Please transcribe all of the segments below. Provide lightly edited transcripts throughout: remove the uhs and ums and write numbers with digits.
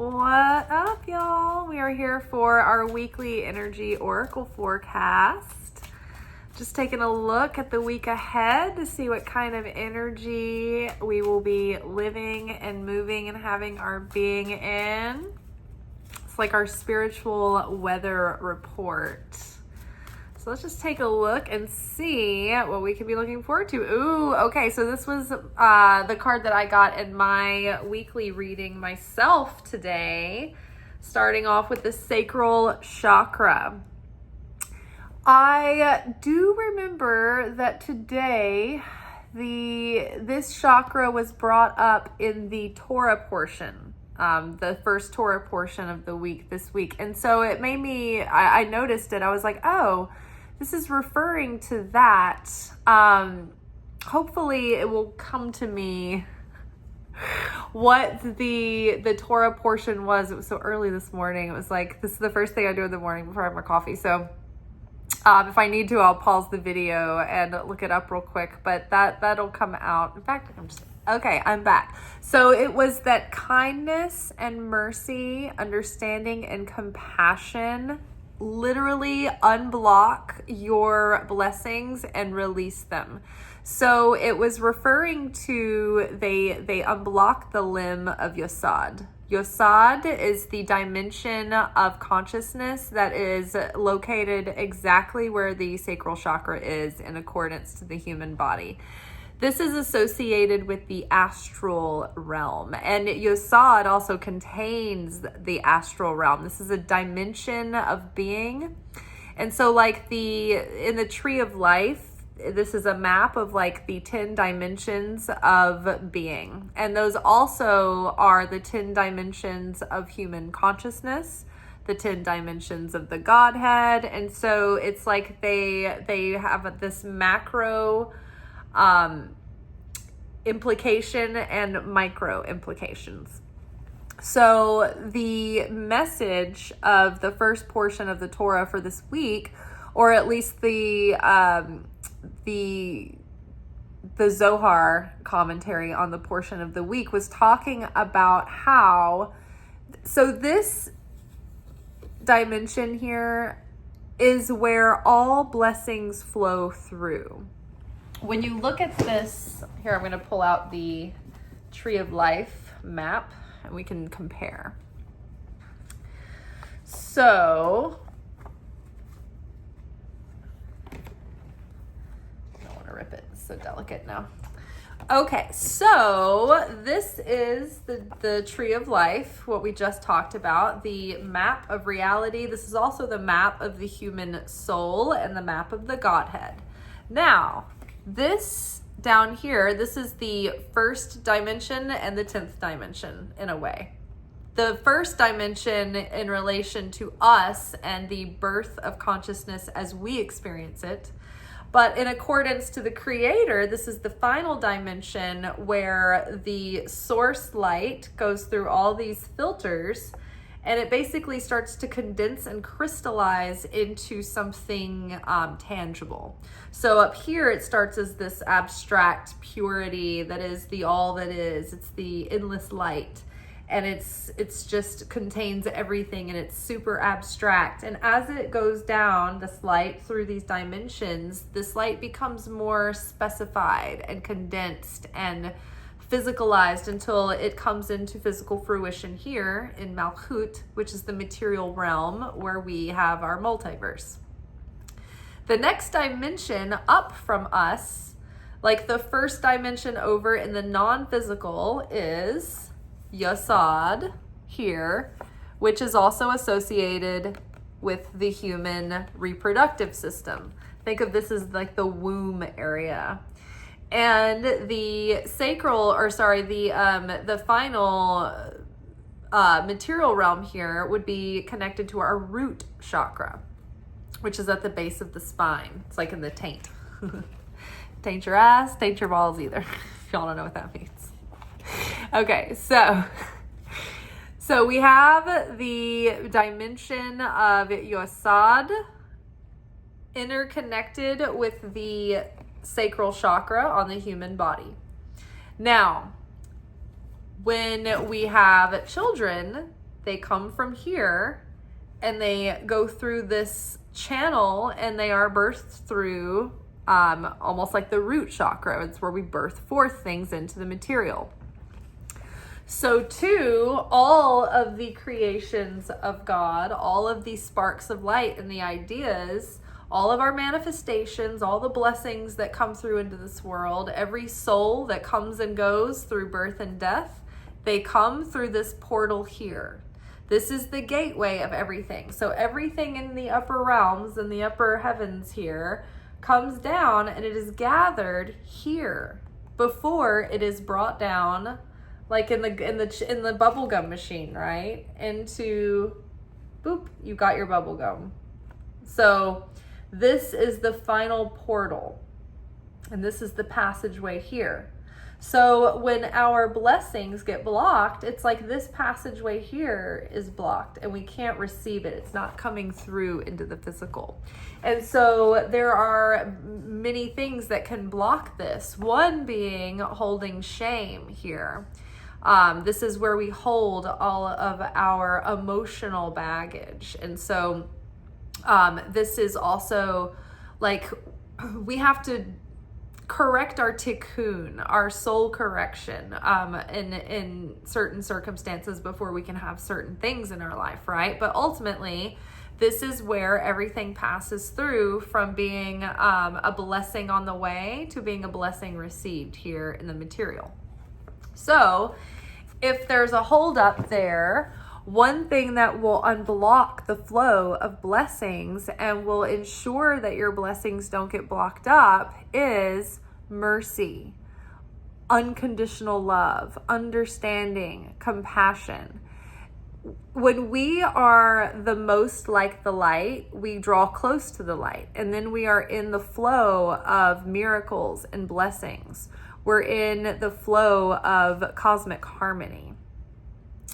What up, y'all? We are here for our weekly energy oracle forecast. Just taking a look at the week ahead to see what kind of energy we will be living and moving and having our being in. It's like our spiritual weather report. So let's just take a look and see what we could be looking forward to. Ooh, okay, so this was the card that I got in my weekly reading myself today, starting off with the sacral chakra. I do remember that today this chakra was brought up in the Torah portion, the first Torah portion of the week this week. And so it made me, I noticed it. I was like, oh, this is referring to that. Hopefully it will come to me what the Torah portion was. It was so early this morning. It was like, this is the first thing I do in the morning before I have my coffee. So if I need to, I'll pause the video and look it up real quick, but that'll come out. In fact, I'm back. So it was that kindness and mercy, understanding and compassion literally unblock your blessings and release them. So it was referring to they unblock the limb of Yosod. Yosod is the dimension of consciousness that is located exactly where the sacral chakra is in accordance to the human body. This is associated with the astral realm, and Yosod also contains the astral realm. This is a dimension of being. And so like in the tree of life, this is a map of like the 10 dimensions of being. And those also are the 10 dimensions of human consciousness, the 10 dimensions of the Godhead. And so it's like they have this macro implication and micro implications. So the message of the first portion of the Torah for this week, or at least the Zohar commentary on the portion of the week, was talking about how, so this dimension here is where all blessings flow through. When you look at this, here I'm going to pull out the Tree of Life map and we can compare. So, I don't want to rip it, it's so delicate now. Okay, so this is the Tree of Life, what we just talked about, the map of reality. This is also the map of the human soul and the map of the Godhead. Now, this down here, this is the first dimension and the 10th dimension in a way. The first dimension in relation to us and the birth of consciousness as we experience it. But in accordance to the Creator, this is the final dimension where the source light goes through all these filters and it basically starts to condense and crystallize into something tangible. So up here, it starts as this abstract purity that is the all that is. It's the endless light. And it's just contains everything, and it's super abstract. And as it goes down, this light through these dimensions, this light becomes more specified and condensed and physicalized until it comes into physical fruition here in Malchut, which is the material realm where we have our multiverse. The next dimension up from us, like the first dimension over in the non-physical, is Yosod here, which is also associated with the human reproductive system. Think of this as like the womb area. And the the final material realm here would be connected to our root chakra, which is at the base of the spine. It's like in the taint. Taint your ass, taint your balls either. If y'all don't know what that means. Okay, so we have the dimension of Yosod interconnected with the sacral chakra on the human body. Now, when we have children, they come from here and they go through this channel and they are birthed through almost like the root chakra. It's where we birth forth things into the material. So too, all of the creations of God, all of these sparks of light and the ideas, all of our manifestations, all the blessings that come through into this world, every soul that comes and goes through birth and death, they come through this portal here. This is the gateway of everything. So everything in the upper realms and the upper heavens here comes down and it is gathered here before it is brought down, like in the bubblegum machine, right? Into, boop, you got your bubblegum. So this is the final portal, and this is the passageway here. So when our blessings get blocked, it's like this passageway here is blocked and we can't receive it. It's not coming through into the physical. And so there are many things that can block this. One being holding shame here. This is where we hold all of our emotional baggage. And so this is also like we have to correct our tikkun, our soul correction, in certain circumstances before we can have certain things in our life, right? But ultimately, this is where everything passes through from being a blessing on the way to being a blessing received here in the material. So if there's a hold up there, one thing that will unblock the flow of blessings and will ensure that your blessings don't get blocked up is mercy, unconditional love, understanding, compassion. When we are the most like the light, we draw close to the light, and then we are in the flow of miracles and blessings. We're in the flow of cosmic harmony.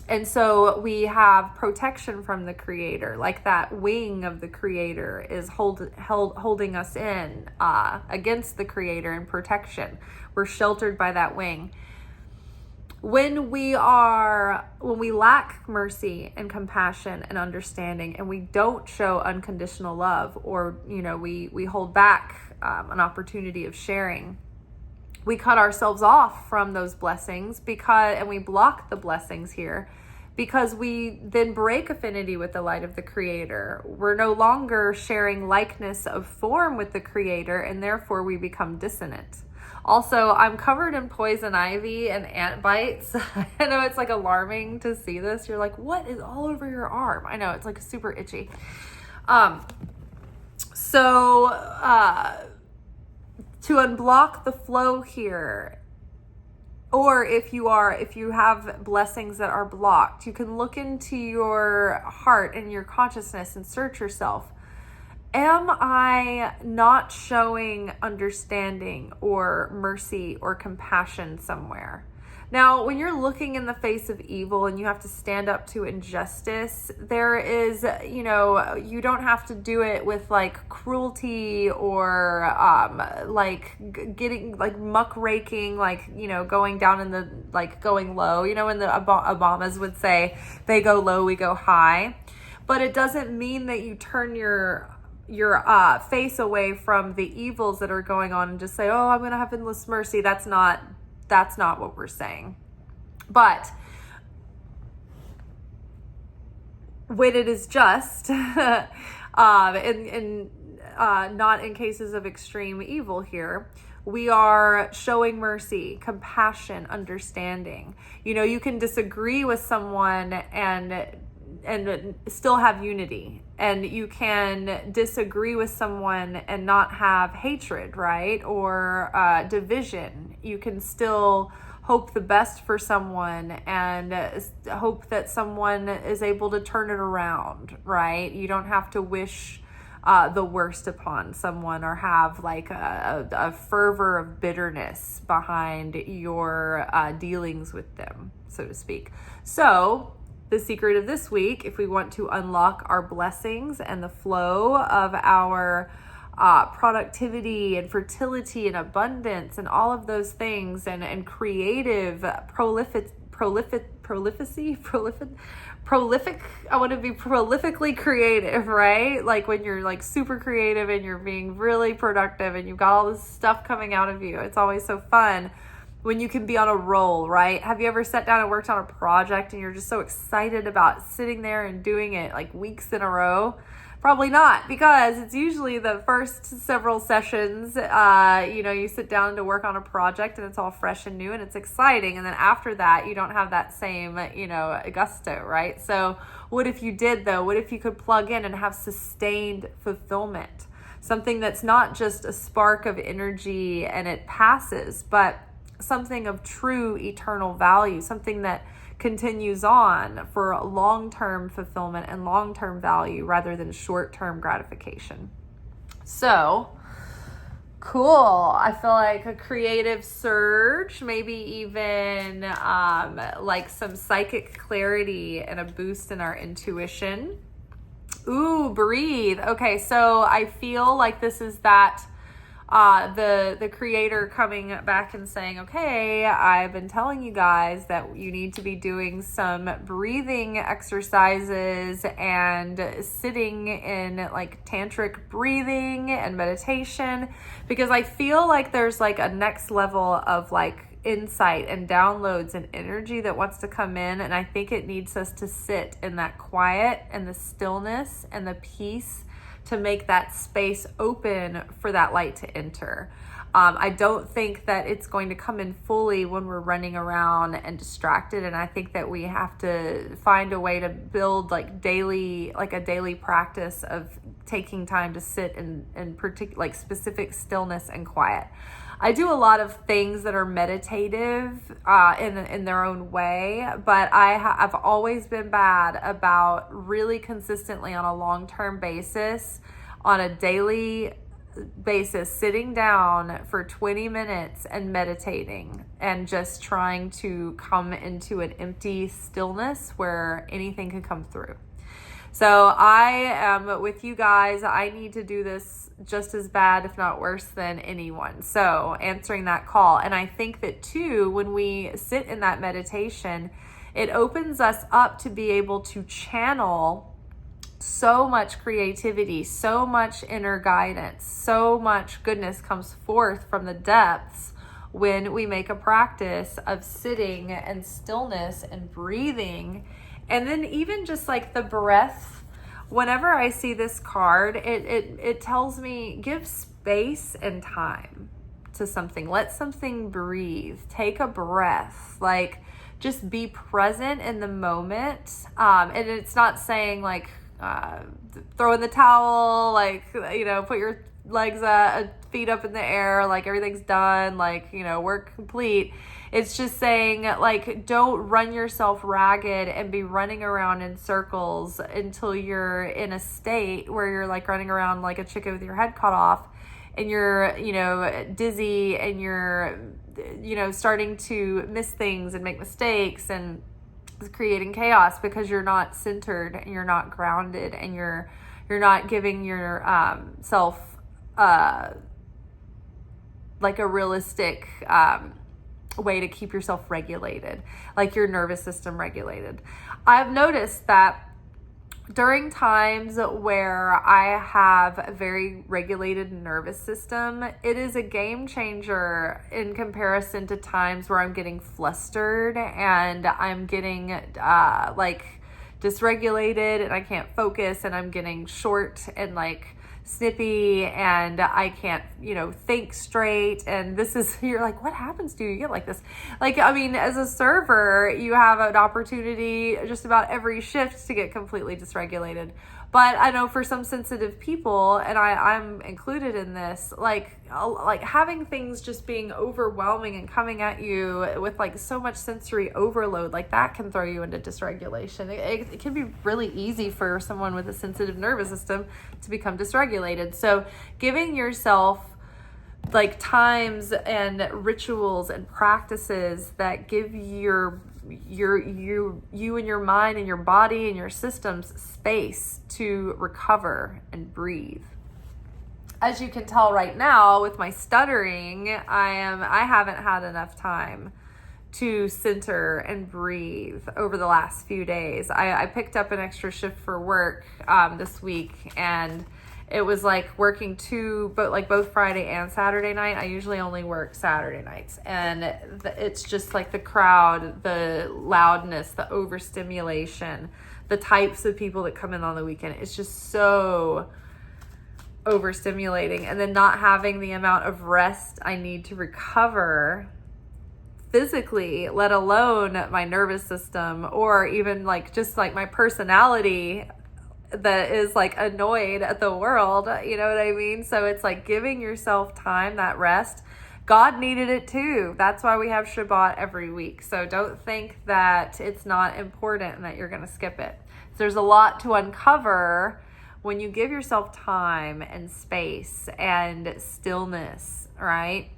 And so we have protection from the Creator, like that wing of the Creator is holding us in against the Creator in protection. We're sheltered by that wing. When we lack mercy and compassion and understanding, and we don't show unconditional love, or we hold back an opportunity of sharing, we cut ourselves off from those blessings and we block the blessings here because we then break affinity with the light of the Creator. We're no longer sharing likeness of form with the Creator, and therefore we become dissonant. Also, I'm covered in poison ivy and ant bites. I know it's like alarming to see this. You're like, what is all over your arm? I know, it's like super itchy. To unblock the flow here, or if you have blessings that are blocked, you can look into your heart and your consciousness and search yourself. Am I not showing understanding or mercy or compassion somewhere? Now, when you're looking in the face of evil and you have to stand up to injustice, there is, you don't have to do it with like cruelty or getting like muckraking, going down in the, going low, when the Obamas would say they go low, we go high. But it doesn't mean that you turn your face away from the evils that are going on and just say, oh, I'm going to have endless mercy. That's not what we're saying. But when it is just, not in cases of extreme evil here, we are showing mercy, compassion, understanding. You can disagree with someone and still have unity, and you can disagree with someone and not have hatred, right? Or division. You can still hope the best for someone and hope that someone is able to turn it around, right? You don't have to wish the worst upon someone or have like a fervor of bitterness behind your dealings with them, so to speak. So the secret of this week, if we want to unlock our blessings and the flow of our productivity and fertility and abundance and all of those things, and creative I want to be prolifically creative, right? Like when you're like super creative and you're being really productive and you've got all this stuff coming out of you. It's always so fun when you can be on a roll, right? Have you ever sat down and worked on a project and you're just so excited about sitting there and doing it like weeks in a row? Probably not, because it's usually the first several sessions, you sit down to work on a project and it's all fresh and new and it's exciting. And then after that, you don't have that same, gusto, right? So what if you did though? What if you could plug in and have sustained fulfillment? Something that's not just a spark of energy and it passes, but something of true eternal value, something that continues on for long-term fulfillment and long-term value rather than short-term gratification. So cool. I feel like a creative surge, maybe even like some psychic clarity and a boost in our intuition. Ooh, breathe. Okay, so I feel like this is that the creator coming back and saying, okay, I've been telling you guys that you need to be doing some breathing exercises and sitting in like tantric breathing and meditation, because I feel like there's like a next level of like insight and downloads and energy that wants to come in. And I think it needs us to sit in that quiet and the stillness and the peace to make that space open for that light to enter. I don't think that it's going to come in fully when we're running around and distracted. And I think that we have to find a way to build like a daily practice of taking time to sit in like specific stillness and quiet. I do a lot of things that are meditative in their own way, but I've always been bad about really consistently on a long-term basis, on a daily basis, sitting down for 20 minutes and meditating and just trying to come into an empty stillness where anything can come through. So I am with you guys. I need to do this just as bad, if not worse than anyone. So answering that call. And I think that too, when we sit in that meditation, it opens us up to be able to channel so much creativity, so much inner guidance, so much goodness comes forth from the depths when we make a practice of sitting and stillness and breathing. And then even just like the breath, whenever I see this card, it tells me give space and time to something. Let something breathe. Take a breath. Like just be present in the moment. And it's not saying like throw in the towel, like, put your legs feet up in the air, like everything's done, like, work complete. It's just saying, like, don't run yourself ragged and be running around in circles until you're in a state where you're like running around like a chicken with your head cut off and you're, dizzy and you're, starting to miss things and make mistakes and creating chaos because you're not centered and you're not grounded and you're not giving your self like a realistic way to keep yourself regulated, like your nervous system regulated. I've noticed that during times where I have a very regulated nervous system, it is a game changer in comparison to times where I'm getting flustered and I'm getting like dysregulated and I can't focus and I'm getting short and like snippy and I can't, think straight. And this is, you're like, what happens to you? You get like this. Like, I mean, as a server, you have an opportunity just about every shift to get completely dysregulated. But I know for some sensitive people, and I'm included in this, like having things just being overwhelming and coming at you with like so much sensory overload, like that can throw you into dysregulation. It can be really easy for someone with a sensitive nervous system to become dysregulated. So giving yourself like times and rituals and practices that give you and your mind and your body and your systems space to recover and breathe. As you can tell right now with my stuttering, I haven't had enough time to center and breathe over the last few days. I picked up an extra shift for work this week, and it was like working both Friday and Saturday night. I usually only work Saturday nights, and it's just like the crowd, the loudness, the overstimulation, the types of people that come in on the weekend. It's just so overstimulating. And then not having the amount of rest I need to recover physically, let alone my nervous system, or even like just like my personality that is like annoyed at the world, you know what I mean? So it's like giving yourself time, that rest. God needed it too. That's why we have Shabbat every week. So don't think that it's not important and that you're going to skip it. There's a lot to uncover when you give yourself time and space and stillness, right?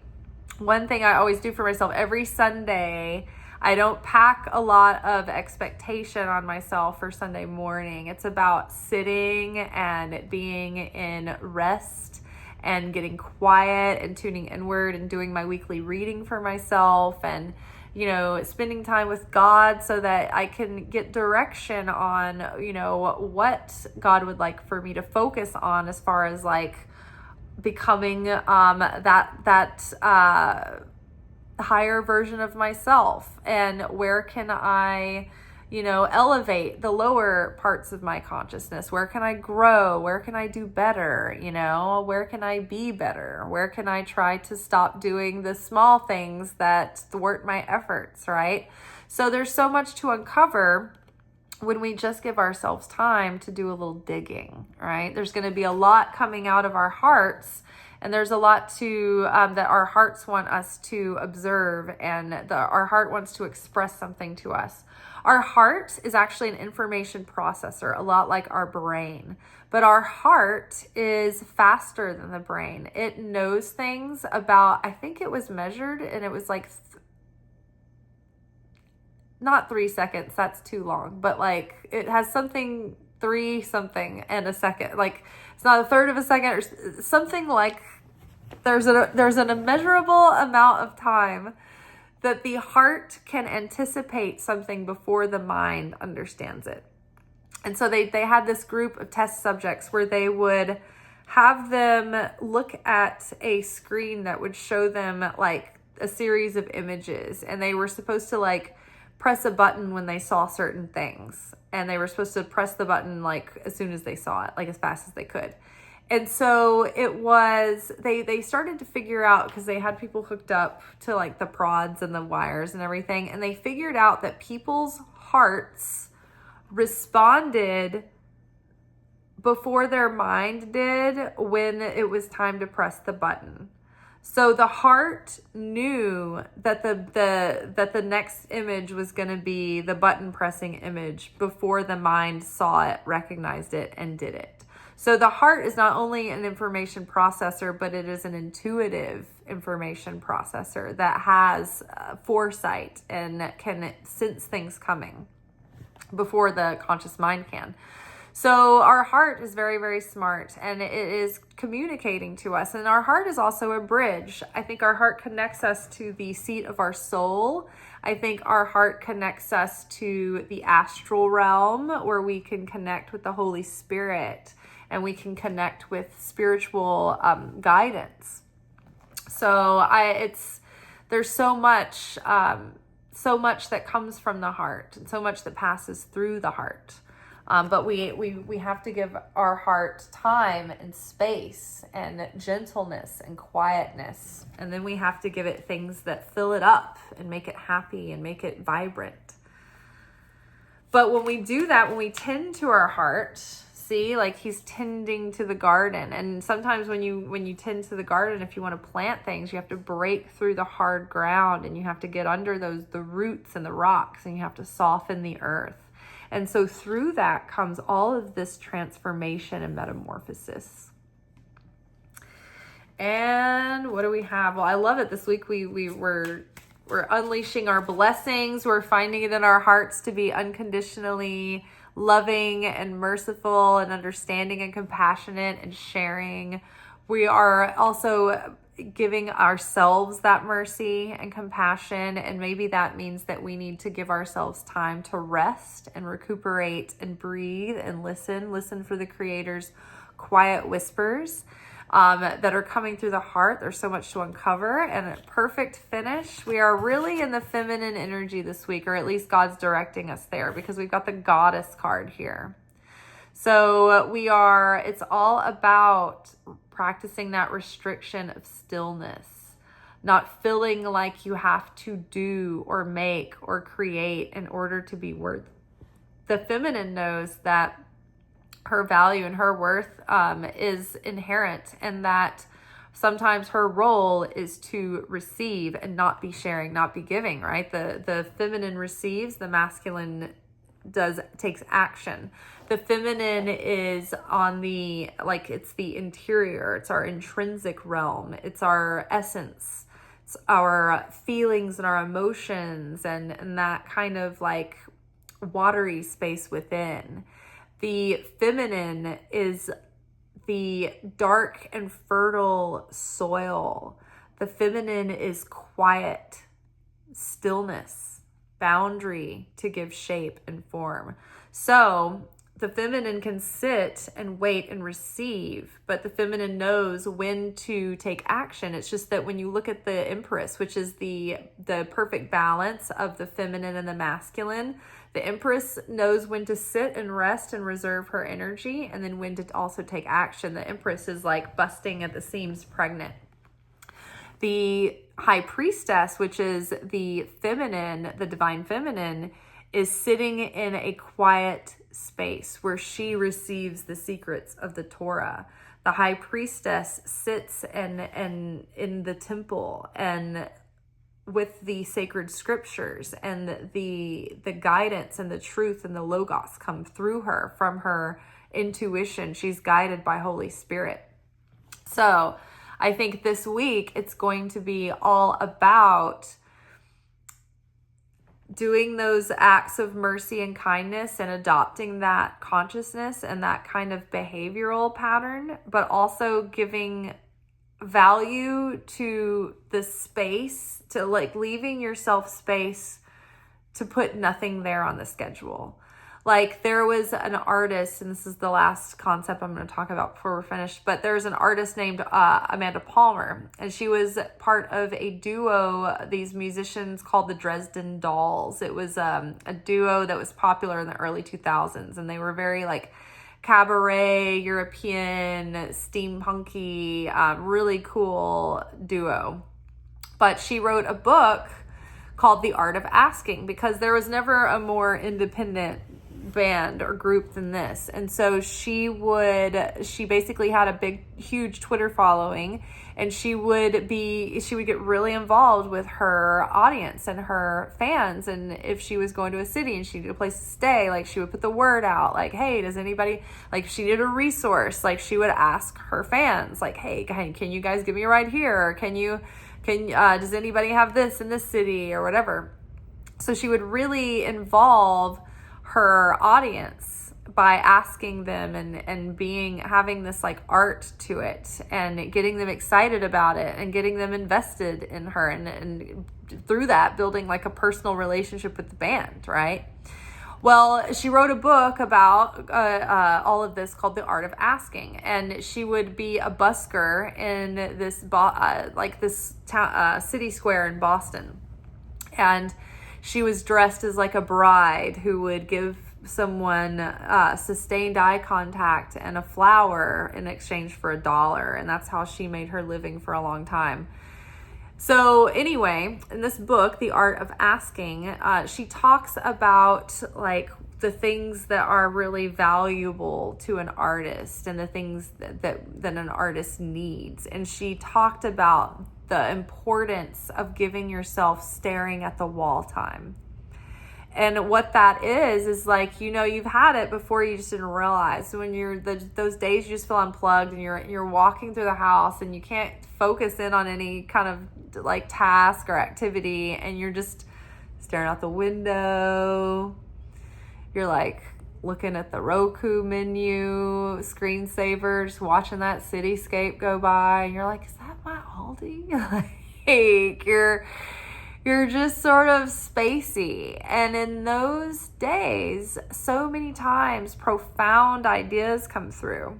One thing I always do for myself every Sunday, I don't pack a lot of expectation on myself for Sunday morning. It's about sitting and being in rest and getting quiet and tuning inward and doing my weekly reading for myself and, you know, spending time with God so that I can get direction on, you know, what God would like for me to focus on as far as like becoming that higher version of myself, and where can I, you know, elevate the lower parts of my consciousness? Where can I grow? Where can I do better? You know, where can I be better? Where can I try to stop doing the small things that thwart my efforts, right? So there's so much to uncover when we just give ourselves time to do a little digging, right? There's going to be a lot coming out of our hearts. And there's a lot to that our hearts want us to observe, and our heart wants to express something to us. Our heart is actually an information processor, a lot like our brain. But our heart is faster than the brain. It knows things about, I think it was measured, and it was like, not 3 seconds, that's too long. But like, it has something, 3 something and a second. Like, it's not a third of a second or something like there's an immeasurable amount of time that the heart can anticipate something before the mind understands it. And so they had this group of test subjects where they would have them look at a screen that would show them like a series of images, and they were supposed to like press a button when they saw certain things. And they were supposed to press the button like as soon as they saw it, like as fast as they could. And so it was, they started to figure out, because they had people hooked up to like the prods and the wires and everything. And they figured out that people's hearts responded before their mind did when it was time to press the button. So the heart knew that the next image was going to be the button pressing image before the mind saw it, recognized it, and did it. So the heart is not only an information processor, but it is an intuitive information processor that has foresight and can sense things coming before the conscious mind can. So our heart is very, very smart, and it is communicating to us. And our heart is also a bridge. I think our heart connects us to the seat of our soul. I think our heart connects us to the astral realm, where we can connect with the Holy Spirit and we can connect with spiritual guidance. So there's so much that comes from the heart, and so much that passes through the heart. But we have to give our heart time and space and gentleness and quietness. And then we have to give it things that fill it up and make it happy and make it vibrant. But when we do that, when we tend to our heart, see, like he's tending to the garden. And sometimes when you tend to the garden, if you want to plant things, you have to break through the hard ground, and you have to get under the roots and the rocks, and you have to soften the earth. And so through that comes all of this transformation and metamorphosis. And what do we have? Well, I love it. This week we're unleashing our blessings. We're finding it in our hearts to be unconditionally loving and merciful and understanding and compassionate and sharing. We are also giving ourselves that mercy and compassion. And maybe that means that we need to give ourselves time to rest and recuperate and breathe and listen for the Creator's quiet whispers that are coming through the heart. There's so much to uncover. And a perfect finish. We are really in the feminine energy this week, or at least God's directing us there, because we've got the Goddess card here. So it's all about practicing that restriction of stillness, not feeling like you have to do or make or create in order to be worth. The feminine knows that her value and her worth is inherent, and that sometimes her role is to receive and not be sharing, not be giving, right? The feminine receives, the masculine takes action. The feminine is on it's the interior, it's our intrinsic realm, it's our essence, it's our feelings and our emotions and that kind of like watery space within. The feminine is the dark and fertile soil. The feminine is quiet, stillness, boundary to give shape and form. So the feminine can sit and wait and receive, but the feminine knows when to take action. It's just that when you look at the Empress, which is the perfect balance of the feminine and the masculine, the Empress knows when to sit and rest and reserve her energy, and then when to also take action. The Empress is like busting at the seams, pregnant. The High Priestess, which is the feminine, the divine feminine, is sitting in a quiet space where she receives the secrets of the Torah. The High Priestess sits and in the temple and with the sacred scriptures, and the guidance and the truth and the logos come through her from her intuition. She's guided by Holy Spirit. So I think this week it's going to be all about doing those acts of mercy and kindness and adopting that consciousness and that kind of behavioral pattern, but also giving value to the space, to like leaving yourself space to put nothing there on the schedule. Like there was an artist, and this is the last concept I'm going to talk about before we're finished, but there's an artist named Amanda Palmer, and she was part of a duo, these musicians called the Dresden Dolls. It was a duo that was popular in the early 2000s, and they were very like cabaret, European, steampunky, really cool duo. But she wrote a book called The Art of Asking, because there was never a more independent band or group than this. And so she basically had a huge Twitter following, and she would get really involved with her audience and her fans. And if she was going to a city and she needed a place to stay, like she would put the word out, like, hey, does anybody, like if she needed a resource, like she would ask her fans, like, hey, can you guys give me a ride here? Or does anybody have this in this city or whatever? So she would really involve her audience by asking them and having this like art to it, and getting them excited about it and getting them invested in her, and through that building like a personal relationship with the band, right? Well, she wrote a book about all of this called The Art of Asking, and she would be a busker in this city square in Boston, and she was dressed as like a bride who would give someone sustained eye contact and a flower in exchange for $1, and that's how she made her living for a long time. So anyway, in this book, The Art of Asking, she talks about like the things that are really valuable to an artist and the things that an artist needs. And she talked about the importance of giving yourself staring at the wall time. And what that is like, you've had it before, you just didn't realize. When you're those days you just feel unplugged, and you're walking through the house and you can't focus in on any kind of like task or activity, and you're just staring out the window. You're like looking at the Roku menu, screensaver, just watching that cityscape go by, and you're like, is that my home? salty. Like you're just sort of spacey. And in those days, so many times profound ideas come through.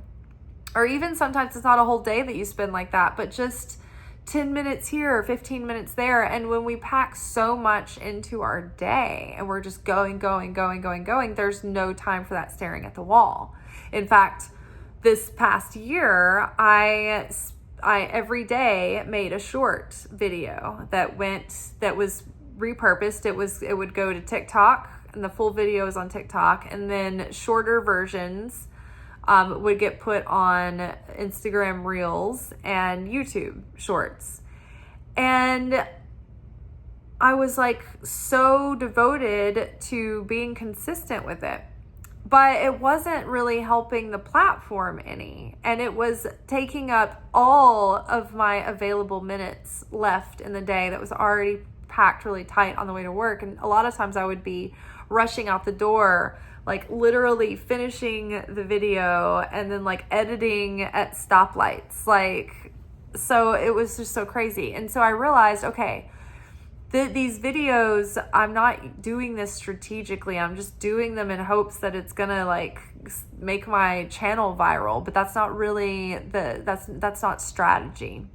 Or even sometimes it's not a whole day that you spend like that, but just 10 minutes here or 15 minutes there. And when we pack so much into our day and we're just going, there's no time for that staring at the wall. In fact, this past year, I every day made a short video that was repurposed. It would go to TikTok, and the full video is on TikTok, and then shorter versions would get put on Instagram Reels and YouTube Shorts. And I was like so devoted to being consistent with it. But it wasn't really helping the platform any. And it was taking up all of my available minutes left in the day that was already packed really tight on the way to work. And a lot of times I would be rushing out the door, like literally finishing the video and then like editing at stoplights. So it was just so crazy. And so I realized, okay, these videos, I'm not doing this strategically. I'm just doing them in hopes that it's gonna like make my channel viral, but that's not really that's not strategy.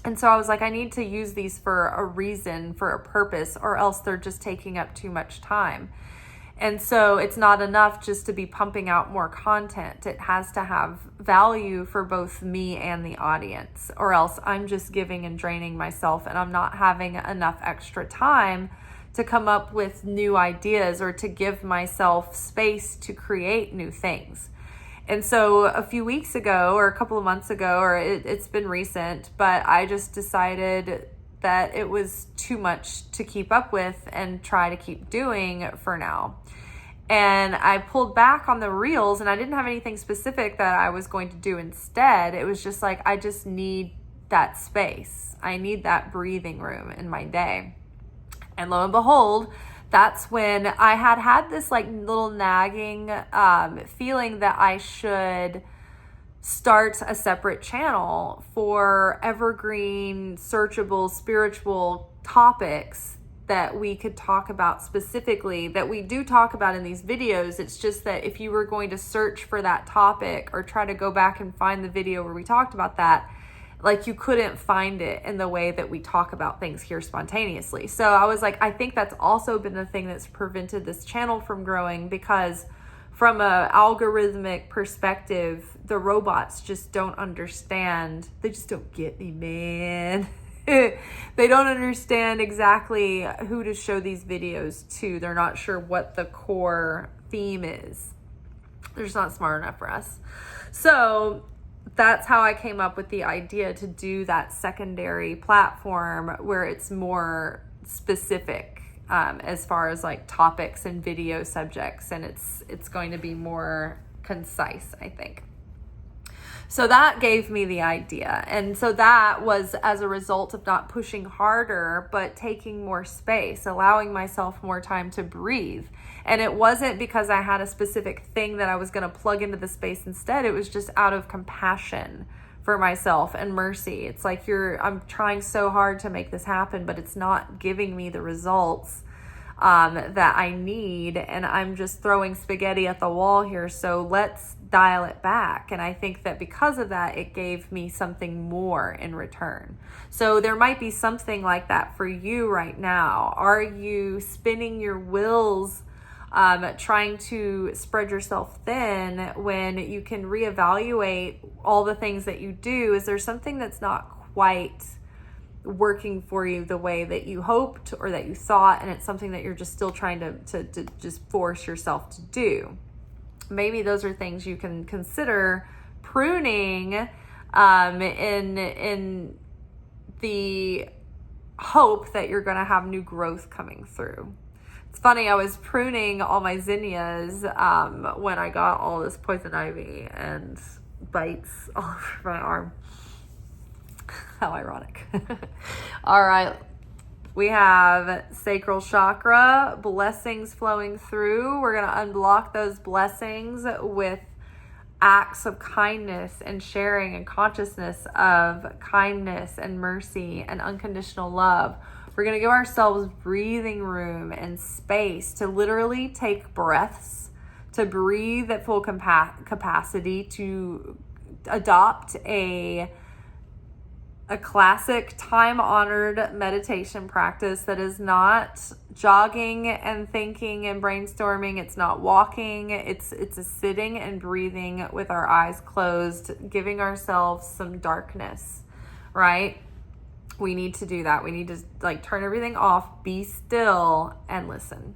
And so I was like, I need to use these for a reason, for a purpose, or else they're just taking up too much time. And so it's not enough just to be pumping out more content. It has to have value for both me and the audience, or else I'm just giving and draining myself, and I'm not having enough extra time to come up with new ideas or to give myself space to create new things. And so a few weeks ago, or a couple of months ago, or it's been recent, but I just decided that it was too much to keep up with and try to keep doing for now. And I pulled back on the reels, and I didn't have anything specific that I was going to do instead. It was just like, I just need that space. I need that breathing room in my day. And lo and behold, that's when I had this like little nagging feeling that I should start a separate channel for evergreen, searchable, spiritual topics that we could talk about specifically, that we do talk about in these videos. It's just that if you were going to search for that topic or try to go back and find the video where we talked about that, like you couldn't find it in the way that we talk about things here spontaneously. So I was like, I think that's also been the thing that's prevented this channel from growing, because from a algorithmic perspective, the robots just don't understand. They just don't get me, man. They don't understand exactly who to show these videos to. They're not sure what the core theme is. They're just not smart enough for us. So that's how I came up with the idea to do that secondary platform where it's more specific as far as like topics and video subjects, and it's going to be more concise, I think. So that gave me the idea. And so that was as a result of not pushing harder, but taking more space, allowing myself more time to breathe. And it wasn't because I had a specific thing that I was going to plug into the space instead. It was just out of compassion for myself and mercy. It's like I'm trying so hard to make this happen, but it's not giving me the results that I need, and I'm just throwing spaghetti at the wall here. So let's dial it back. And I think that because of that, it gave me something more in return. So there might be something like that for you right now. Are you spinning your wheels, trying to spread yourself thin when you can reevaluate all the things that you do? Is there something that's not quite working for you the way that you hoped or that you thought, and it's something that you're just still trying to just force yourself to do? Maybe those are things you can consider pruning in the hope that you're going to have new growth coming through. It's funny, I was pruning all my zinnias when I got all this poison ivy and bites all over my arm. How ironic. All right. We have sacral chakra, blessings flowing through. We're going to unblock those blessings with acts of kindness and sharing and consciousness of kindness and mercy and unconditional love. We're going to give ourselves breathing room and space to literally take breaths, to breathe at full capacity, to adopt a classic time-honored meditation practice that is not jogging and thinking and brainstorming. It's not walking. It's a sitting and breathing with our eyes closed, giving ourselves some darkness, right? We need to do that. We need to like turn everything off, be still, and listen.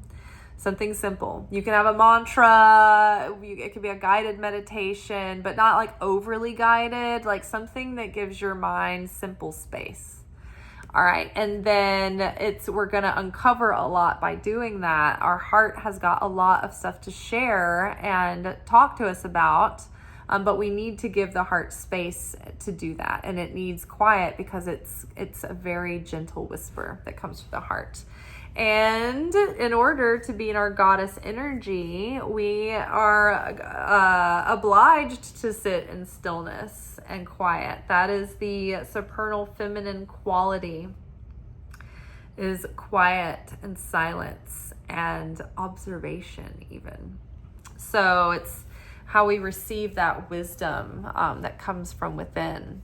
Something simple. You can have a mantra. It could be a guided meditation, but not like overly guided, like something that gives your mind simple space. All right. And then we're going to uncover a lot by doing that. Our heart has got a lot of stuff to share and talk to us about. But we need to give the heart space to do that. And it needs quiet because it's a very gentle whisper that comes from the heart. And in order to be in our goddess energy, we are obliged to sit in stillness and quiet. That is the supernal feminine quality, is quiet and silence and observation even. So it's how we receive that wisdom that comes from within,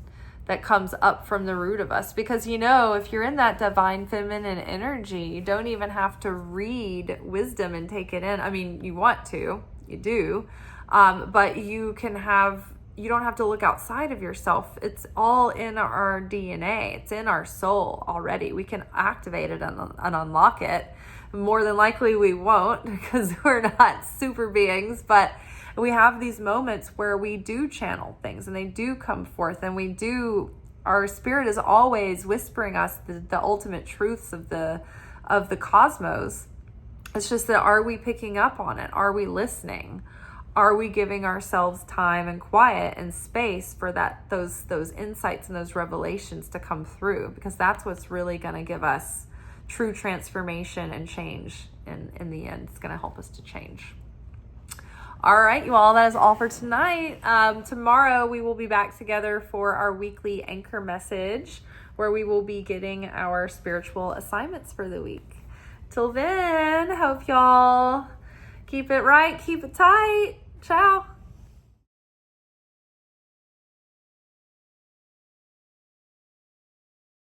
that comes up from the root of us. Because, if you're in that divine feminine energy, you don't even have to read wisdom and take it in. I mean, you want to, you do, but you don't have to look outside of yourself. It's all in our DNA. It's in our soul already. We can activate it and unlock it. More than likely we won't, because we're not super beings, but we have these moments where we do channel things and they do come forth, and our spirit is always whispering us the ultimate truths of the cosmos. It's just that, are we picking up on it? Are we listening? Are we giving ourselves time and quiet and space for those insights and those revelations to come through? Because that's what's really going to give us true transformation and change. In the end, it's going to help us to change. All right, you all, that is all for tonight. Tomorrow we will be back together for our weekly anchor message, where we will be getting our spiritual assignments for the week. Till then, hope y'all keep it right, keep it tight. Ciao.